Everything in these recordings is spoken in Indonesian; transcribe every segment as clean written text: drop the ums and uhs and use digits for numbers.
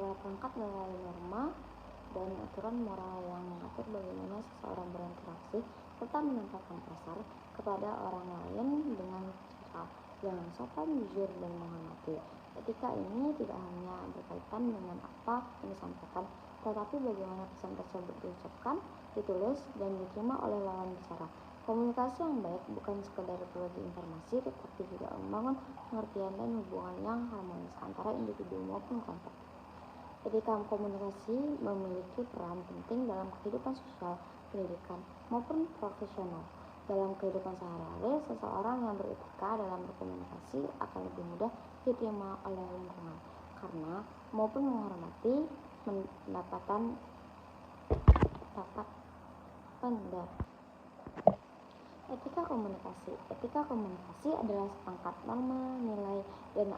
adalah perangkat nilai norma dan aturan moral yang mengatur bagaimana seseorang berinteraksi serta menyampaikan pesan kepada orang lain dengan cara yang sopan, jujur, dan menghormati. Etika ini tidak hanya berkaitan dengan apa yang disampaikan, tetapi bagaimana pesan tersebut diucapkan, ditulis, dan diterima oleh lawan bicara. Komunikasi yang baik bukan sekedar berbagi informasi, tetapi juga membangun pengertian dan hubungan yang harmonis antara individu maupun kelompok. Etika komunikasi memiliki peran penting dalam kehidupan sosial, pendidikan, maupun profesional. Dalam kehidupan sehari-hari, seseorang yang beretika dalam berkomunikasi akan lebih mudah diterima oleh lingkungan karena maupun menghormati pendapat. Etika komunikasi adalah seperangkat norma, nilai, dan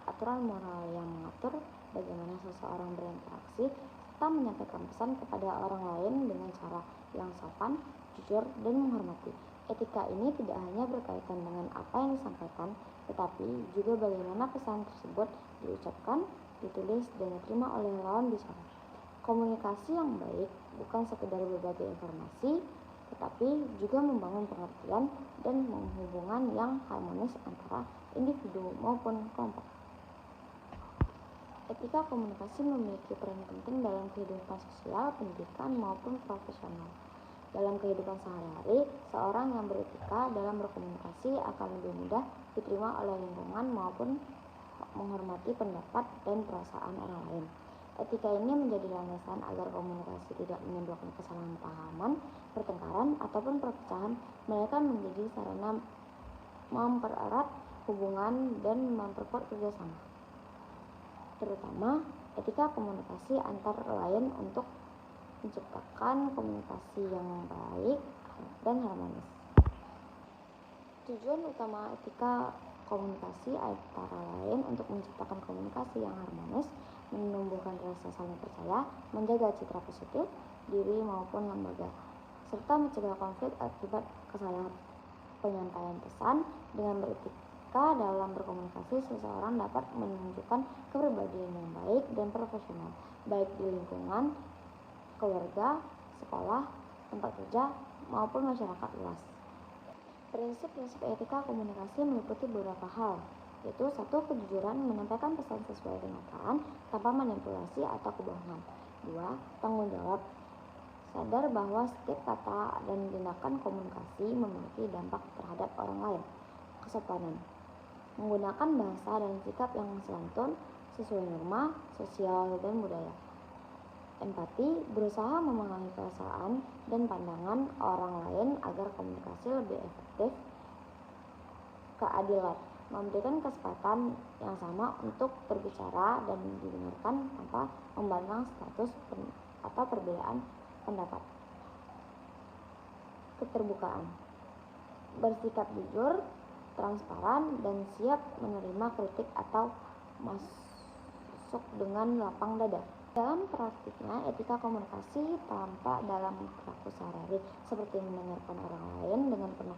aturan moral yang mengatur bagaimana seseorang berinteraksi serta menyampaikan pesan kepada orang lain dengan cara yang sopan, jujur, dan menghormati. Etika ini tidak hanya berkaitan dengan apa yang disampaikan, tetapi juga bagaimana pesan tersebut diucapkan, ditulis, dan diterima oleh lawan bicara. Komunikasi yang baik bukan sekedar berbagi informasi, tetapi juga membangun pengertian dan hubungan yang harmonis antara individu maupun kelompok. Etika komunikasi memiliki peran penting dalam kehidupan sosial, pendidikan, maupun profesional. Dalam kehidupan sehari-hari, seorang yang beretika dalam berkomunikasi akan lebih mudah diterima oleh lingkungan maupun menghormati pendapat dan perasaan orang lain. Etika ini menjadi landasan agar komunikasi tidak menimbulkan kesalahpahaman, pertengkaran, ataupun perpecahan, melainkan menjadi sarana mempererat hubungan dan memperkuat kerjasama. Terutama etika komunikasi antar lain untuk menciptakan komunikasi yang baik dan harmonis. Tujuan utama etika komunikasi antara lain untuk menciptakan komunikasi yang harmonis, menumbuhkan rasa saling percaya, menjaga citra positif diri maupun lembaga, serta mencegah konflik akibat kesalahan penyampaian pesan. Dengan beretika dalam berkomunikasi, seseorang dapat menunjukkan kepribadian yang baik dan profesional, baik di lingkungan keluarga, sekolah, tempat kerja, maupun masyarakat luas. Prinsip-prinsip etika komunikasi meliputi beberapa hal, yaitu 1. Kejujuran, menyampaikan pesan sesuai kenyataan tanpa manipulasi atau kebohongan. 2. Tanggung jawab, sadar bahwa setiap kata dan tindakan komunikasi memiliki dampak terhadap orang lain. Kesopanan, menggunakan bahasa dan sikap yang santun sesuai norma sosial dan budaya. Empati, berusaha memahami perasaan dan pandangan orang lain agar komunikasi lebih efektif. Keadilan, memberikan kesempatan yang sama untuk berbicara dan didengarkan tanpa memandang status atau perbedaan pendapat. Keterbukaan, bersikap jujur, transparan, dan siap menerima kritik atau masuk dengan lapang dada. Dalam praktiknya, etika komunikasi tampak dalam perilaku sehari-hari seperti mendengarkan orang lain dengan penuh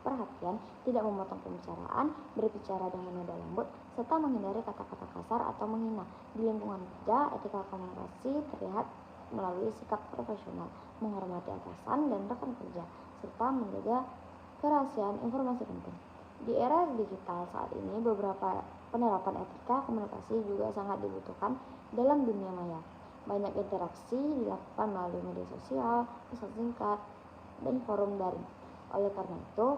perhatian, tidak memotong pembicaraan, berbicara dengan nada lembut, serta menghindari kata-kata kasar atau menghina. Di lingkungan kerja, etika komunikasi terlihat melalui sikap profesional, menghormati atasan dan rekan kerja, serta menjaga kerahasiaan informasi penting. Di era digital saat ini, beberapa penerapan etika komunikasi juga sangat dibutuhkan dalam dunia maya. Banyak interaksi dilakukan melalui media sosial, pesan singkat, dan forum daring. Oleh karena itu,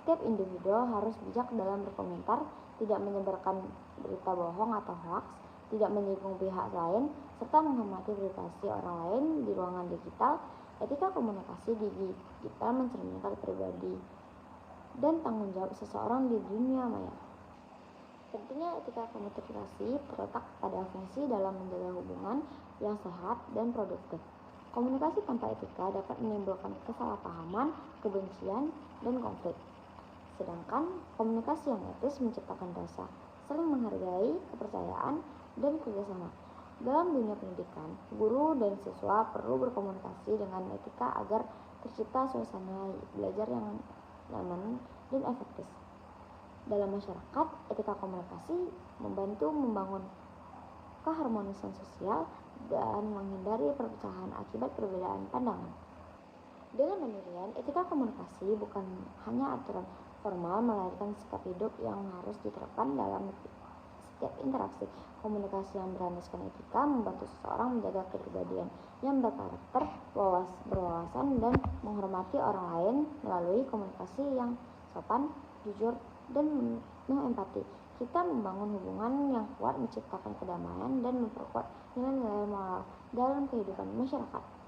setiap individu harus bijak dalam berkomentar, tidak menyebarkan berita bohong atau hoaks, tidak menyinggung pihak lain, serta menghormati privasi orang lain di ruangan digital. Etika komunikasi digital mencerminkan pribadi dan tanggung jawab seseorang di dunia maya. Pentingnya etika komunikasi terletak pada fungsi dalam menjaga hubungan yang sehat dan produktif. Komunikasi tanpa etika dapat menimbulkan kesalahpahaman, kebencian, dan konflik. Sedangkan komunikasi yang etis menciptakan rasa saling menghargai, kepercayaan, dan kerjasama. Dalam dunia pendidikan, guru dan siswa perlu berkomunikasi dengan etika agar tercipta suasana belajar yang nyaman dan efektif. Dalam masyarakat, etika komunikasi membantu membangun keharmonisan sosial, dan menghindari perpecahan akibat perbedaan pandangan. Dengan demikian, etika komunikasi bukan hanya aturan formal, melainkan sikap hidup yang harus diterapkan dalam setiap interaksi. Komunikasi yang berlandaskan etika membantu seseorang menjaga kepribadian yang berkarakter, berwawasan, dan menghormati orang lain melalui komunikasi yang sopan, jujur, dan penuh empati. Kita membangun hubungan yang kuat, menciptakan kedamaian, dan memperkuat nilai-nilai moral dalam kehidupan masyarakat.